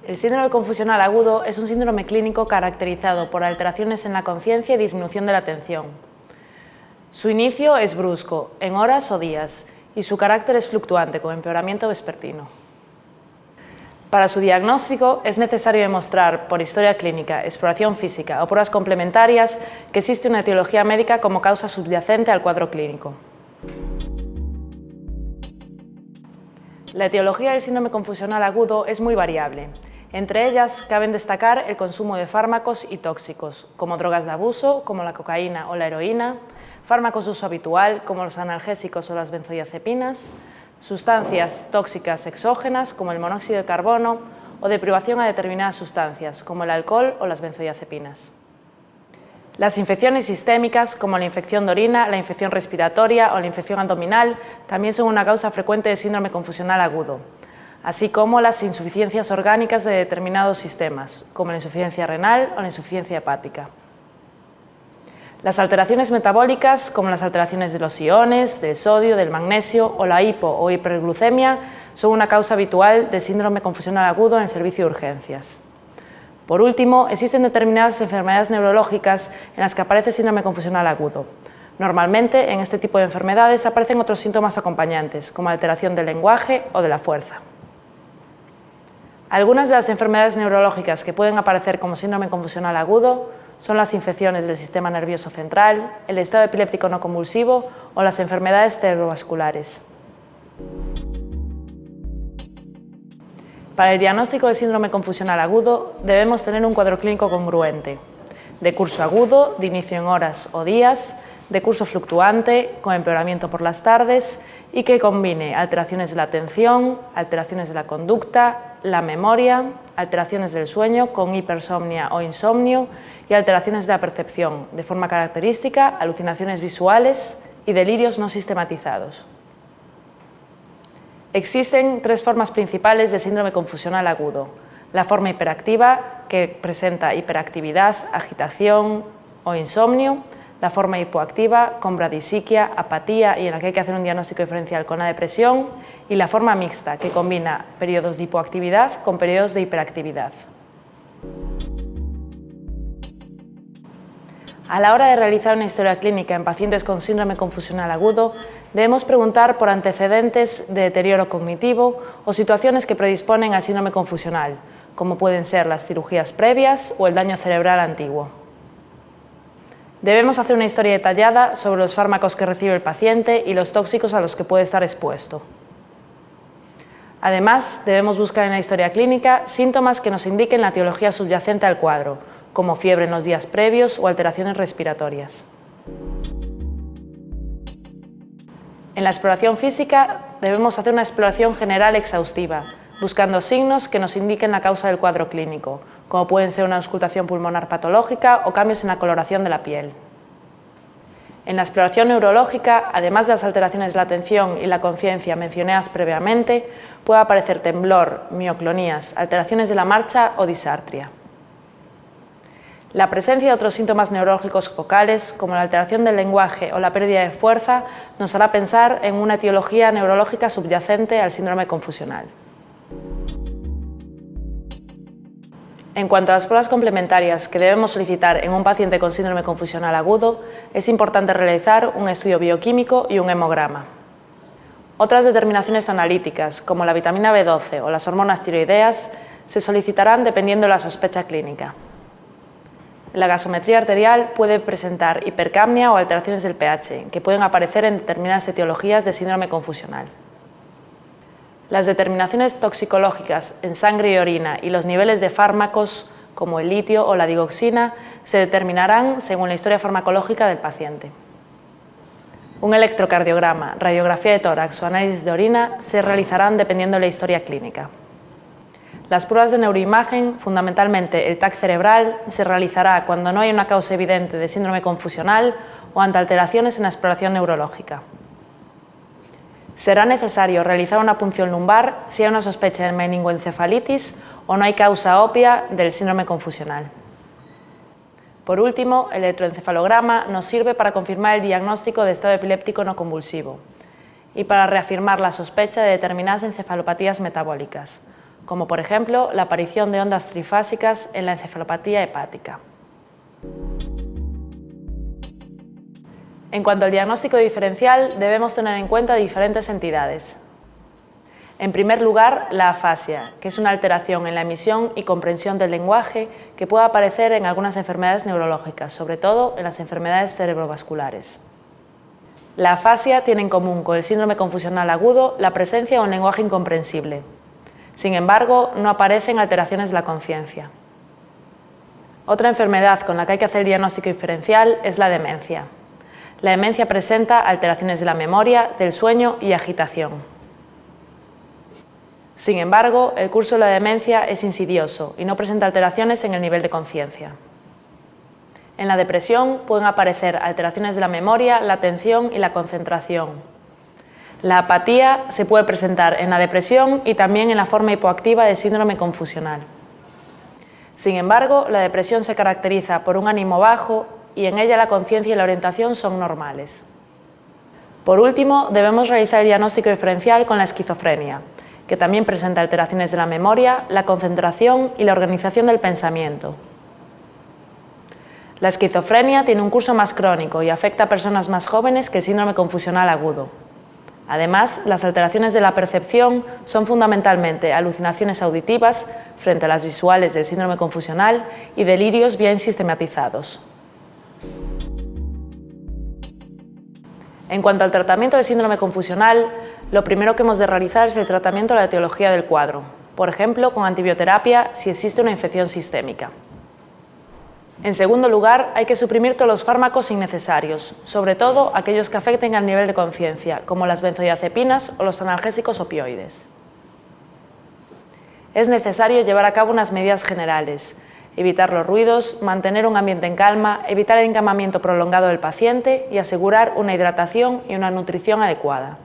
El síndrome confusional agudo es un síndrome clínico caracterizado por alteraciones en la conciencia y disminución de la atención. Su inicio es brusco, en horas o días, y su carácter es fluctuante, con empeoramiento vespertino. Para su diagnóstico es necesario demostrar por historia clínica, exploración física o pruebas complementarias que existe una etiología médica como causa subyacente al cuadro clínico. La etiología del síndrome confusional agudo es muy variable. Entre ellas, caben destacar el consumo de fármacos y tóxicos, como drogas de abuso, como la cocaína o la heroína, fármacos de uso habitual, como los analgésicos o las benzodiazepinas, sustancias tóxicas exógenas, como el monóxido de carbono, o de privación a determinadas sustancias, como el alcohol o las benzodiazepinas. Las infecciones sistémicas, como la infección de orina, la infección respiratoria o la infección abdominal, también son una causa frecuente de síndrome confusional agudo, así como las insuficiencias orgánicas de determinados sistemas, como la insuficiencia renal o la insuficiencia hepática. Las alteraciones metabólicas, como las alteraciones de los iones, del sodio, del magnesio o la hipo o hiperglucemia, son una causa habitual de síndrome confusional agudo en el servicio de urgencias. Por último, existen determinadas enfermedades neurológicas en las que aparece síndrome confusional agudo. Normalmente, en este tipo de enfermedades aparecen otros síntomas acompañantes, como alteración del lenguaje o de la fuerza. Algunas de las enfermedades neurológicas que pueden aparecer como síndrome confusional agudo son las infecciones del sistema nervioso central, el estado epiléptico no convulsivo o las enfermedades cerebrovasculares. Para el diagnóstico de síndrome confusional agudo debemos tener un cuadro clínico congruente, de curso agudo, de inicio en horas o días, de curso fluctuante, con empeoramiento por las tardes y que combine alteraciones de la atención, alteraciones de la conducta, la memoria, alteraciones del sueño con hipersomnia o insomnio y alteraciones de la percepción, de forma característica, alucinaciones visuales y delirios no sistematizados. Existen tres formas principales de síndrome confusional agudo. La forma hiperactiva, que presenta hiperactividad, agitación o insomnio. La forma hipoactiva, con bradisiquia, apatía y en la que hay que hacer un diagnóstico diferencial con la depresión. Y la forma mixta, que combina periodos de hipoactividad con periodos de hiperactividad. A la hora de realizar una historia clínica en pacientes con síndrome confusional agudo, debemos preguntar por antecedentes de deterioro cognitivo o situaciones que predisponen al síndrome confusional, como pueden ser las cirugías previas o el daño cerebral antiguo. Debemos hacer una historia detallada sobre los fármacos que recibe el paciente y los tóxicos a los que puede estar expuesto. Además, debemos buscar en la historia clínica síntomas que nos indiquen la etiología subyacente al cuadro, como fiebre en los días previos o alteraciones respiratorias. En la exploración física debemos hacer una exploración general exhaustiva, buscando signos que nos indiquen la causa del cuadro clínico, como pueden ser una auscultación pulmonar patológica o cambios en la coloración de la piel. En la exploración neurológica, además de las alteraciones de la atención y la conciencia mencionadas previamente, puede aparecer temblor, mioclonías, alteraciones de la marcha o disartria. La presencia de otros síntomas neurológicos focales, como la alteración del lenguaje o la pérdida de fuerza, nos hará pensar en una etiología neurológica subyacente al síndrome confusional. En cuanto a las pruebas complementarias que debemos solicitar en un paciente con síndrome confusional agudo, es importante realizar un estudio bioquímico y un hemograma. Otras determinaciones analíticas, como la vitamina B12 o las hormonas tiroideas, se solicitarán dependiendo de la sospecha clínica. La gasometría arterial puede presentar hipercapnia o alteraciones del pH, que pueden aparecer en determinadas etiologías de síndrome confusional. Las determinaciones toxicológicas en sangre y orina y los niveles de fármacos, como el litio o la digoxina, se determinarán según la historia farmacológica del paciente. Un electrocardiograma, radiografía de tórax o análisis de orina se realizarán dependiendo de la historia clínica. Las pruebas de neuroimagen, fundamentalmente el TAC cerebral, se realizará cuando no hay una causa evidente de síndrome confusional o ante alteraciones en la exploración neurológica. Será necesario realizar una punción lumbar si hay una sospecha de meningoencefalitis o no hay causa obvia del síndrome confusional. Por último, el electroencefalograma nos sirve para confirmar el diagnóstico de estado epiléptico no convulsivo y para reafirmar la sospecha de determinadas encefalopatías metabólicas, como por ejemplo la aparición de ondas trifásicas en la encefalopatía hepática. En cuanto al diagnóstico diferencial, debemos tener en cuenta diferentes entidades. En primer lugar, la afasia, que es una alteración en la emisión y comprensión del lenguaje que puede aparecer en algunas enfermedades neurológicas, sobre todo en las enfermedades cerebrovasculares. La afasia tiene en común con el síndrome confusional agudo la presencia de un lenguaje incomprensible. Sin embargo, no aparecen alteraciones de la conciencia. Otra enfermedad con la que hay que hacer el diagnóstico diferencial es la demencia. La demencia presenta alteraciones de la memoria, del sueño y agitación. Sin embargo, el curso de la demencia es insidioso y no presenta alteraciones en el nivel de conciencia. En la depresión pueden aparecer alteraciones de la memoria, la atención y la concentración. La apatía se puede presentar en la depresión y también en la forma hipoactiva del síndrome confusional. Sin embargo, la depresión se caracteriza por un ánimo bajo y en ella la conciencia y la orientación son normales. Por último, debemos realizar el diagnóstico diferencial con la esquizofrenia, que también presenta alteraciones de la memoria, la concentración y la organización del pensamiento. La esquizofrenia tiene un curso más crónico y afecta a personas más jóvenes que el síndrome confusional agudo. Además, las alteraciones de la percepción son fundamentalmente alucinaciones auditivas frente a las visuales del síndrome confusional y delirios bien sistematizados. En cuanto al tratamiento del síndrome confusional, lo primero que hemos de realizar es el tratamiento de la etiología del cuadro, por ejemplo, con antibioterapia si existe una infección sistémica. En segundo lugar, hay que suprimir todos los fármacos innecesarios, sobre todo aquellos que afecten al nivel de conciencia, como las benzodiazepinas o los analgésicos opioides. Es necesario llevar a cabo unas medidas generales, evitar los ruidos, mantener un ambiente en calma, evitar el encamamiento prolongado del paciente y asegurar una hidratación y una nutrición adecuada.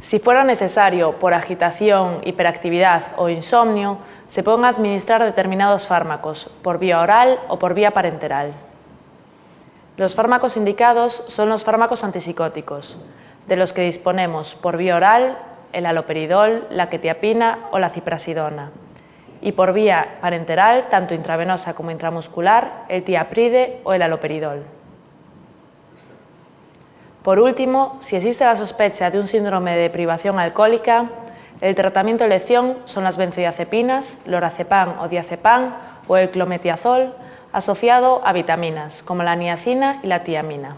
Si fuera necesario, por agitación, hiperactividad o insomnio, se pueden administrar determinados fármacos, por vía oral o por vía parenteral. Los fármacos indicados son los fármacos antipsicóticos, de los que disponemos por vía oral el haloperidol, la quetiapina o la ciprasidona, y por vía parenteral, tanto intravenosa como intramuscular, el tiapride o el haloperidol. Por último, si existe la sospecha de un síndrome de privación alcohólica, el tratamiento de elección son las benzodiazepinas, lorazepam o diazepam o el clometiazol asociado a vitaminas como la niacina y la tiamina.